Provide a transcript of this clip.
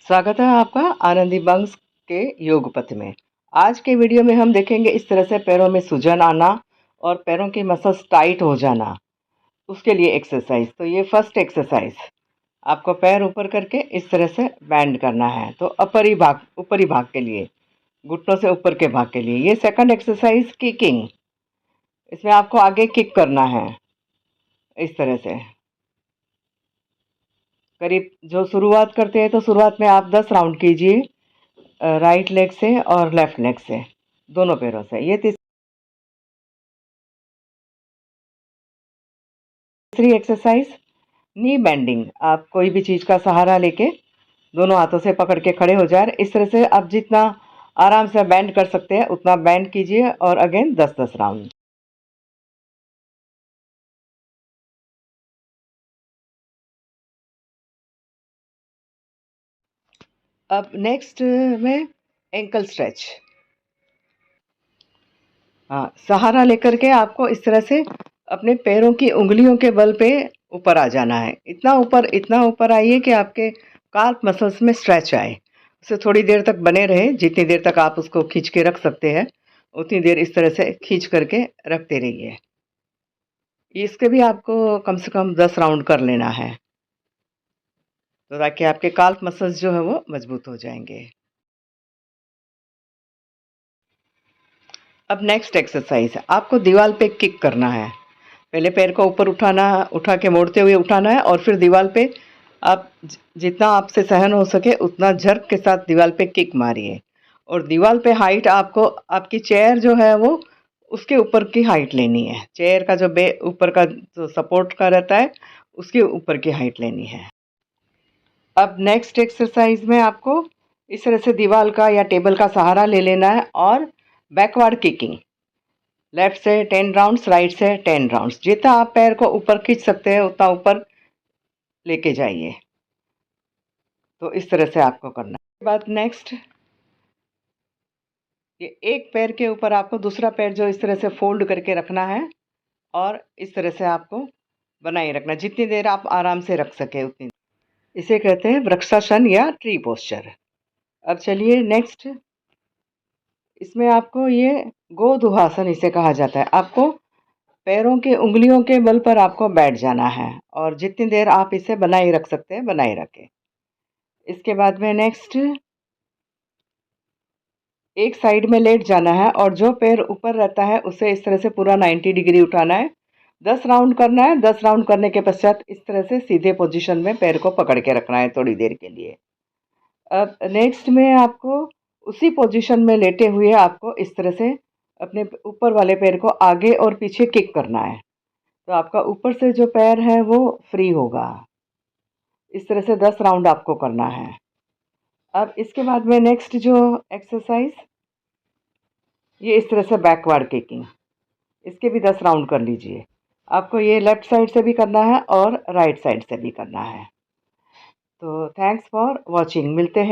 स्वागत है आपका आनंदी बंग्स के योग पथ में। आज के वीडियो में हम देखेंगे इस तरह से पैरों में सूजन आना और पैरों की मसल्स टाइट हो जाना, उसके लिए एक्सरसाइज। तो ये फर्स्ट एक्सरसाइज, आपको पैर ऊपर करके इस तरह से बैंड करना है। तो ऊपरी भाग के लिए, घुटनों से ऊपर के भाग के लिए। ये सेकंड एक्सरसाइज किकिंग, इसमें आपको आगे किक करना है इस तरह से। करीब जो शुरुआत करते हैं तो शुरुआत में आप 10 राउंड कीजिए, राइट लेग से और लेफ्ट लेग से, दोनों पैरों से। ये तीसरी एक्सरसाइज नी बेंडिंग। आप कोई भी चीज़ का सहारा लेके दोनों हाथों से पकड़ के खड़े हो जाए। इस तरह से आप जितना आराम से बैंड कर सकते हैं उतना बैंड कीजिए और अगेन 10-10 राउंड। अब नेक्स्ट में एंकल स्ट्रेच। हाँ, सहारा लेकर के आपको इस तरह से अपने पैरों की उंगलियों के बल पे ऊपर आ जाना है। इतना ऊपर आइए कि आपके काल्फ मसल्स में स्ट्रेच आए। उसे थोड़ी देर तक बने रहे, जितनी देर तक आप उसको खींच के रख सकते हैं उतनी देर इस तरह से खींच करके रखते रहिए। इसके भी आपको कम से कम 10 राउंड कर लेना है, तो ताकि आपके काल्फ मसल्स जो है वो मजबूत हो जाएंगे। अब नेक्स्ट एक्सरसाइज, आपको दीवार पे किक करना है। पहले पैर को ऊपर उठा के मोड़ते हुए उठाना है और फिर दीवार पे आप जितना आपसे सहन हो सके उतना झर्क के साथ दीवार पे किक मारिए। और दीवार पे हाइट आपको आपकी चेयर जो है वो उसके ऊपर की हाइट लेनी है। चेयर का जो ऊपर का जो सपोर्ट का रहता है उसके ऊपर की हाइट लेनी है। अब नेक्स्ट एक्सरसाइज में आपको इस तरह से दीवार का या टेबल का सहारा ले लेना है और बैकवर्ड किकिंग। लेफ्ट से 10 राउंड्स, राइट से 10 राउंड्स। जितना आप पैर को ऊपर खींच सकते हैं उतना ऊपर लेके जाइए। तो इस तरह से आपको करना है। उसके बाद नेक्स्ट, ये एक पैर के ऊपर आपको दूसरा पैर जो इस तरह से फोल्ड करके रखना है और इस तरह से आपको बनाए रखना, जितनी देर आप आराम से रख सके उतनी। इसे कहते हैं वृक्षासन या ट्री पोस्चर। अब चलिए नेक्स्ट, इसमें आपको ये गोदुहासन इसे कहा जाता है। आपको पैरों के उंगलियों के बल पर आपको बैठ जाना है और जितनी देर आप इसे बनाए रख सकते हैं बनाए रखें। इसके बाद में नेक्स्ट, एक साइड में लेट जाना है और जो पैर ऊपर रहता है उसे इस तरह से पूरा 90 डिग्री उठाना है। 10 राउंड करना है। 10 राउंड करने के पश्चात इस तरह से सीधे पोजीशन में पैर को पकड़ के रखना है थोड़ी देर के लिए। अब नेक्स्ट में आपको उसी पोजीशन में लेटे हुए आपको इस तरह से अपने ऊपर वाले पैर को आगे और पीछे किक करना है, तो आपका ऊपर से जो पैर है वो फ्री होगा। इस तरह से 10 राउंड आपको करना है। अब इसके बाद में नेक्स्ट जो एक्सरसाइज, ये इस तरह से बैकवर्ड किकिंग, इसके भी 10 राउंड कर लीजिए। आपको ये लेफ्ट साइड से भी करना है और राइट साइड से भी करना है। तो थैंक्स फॉर वॉचिंग। मिलते हैं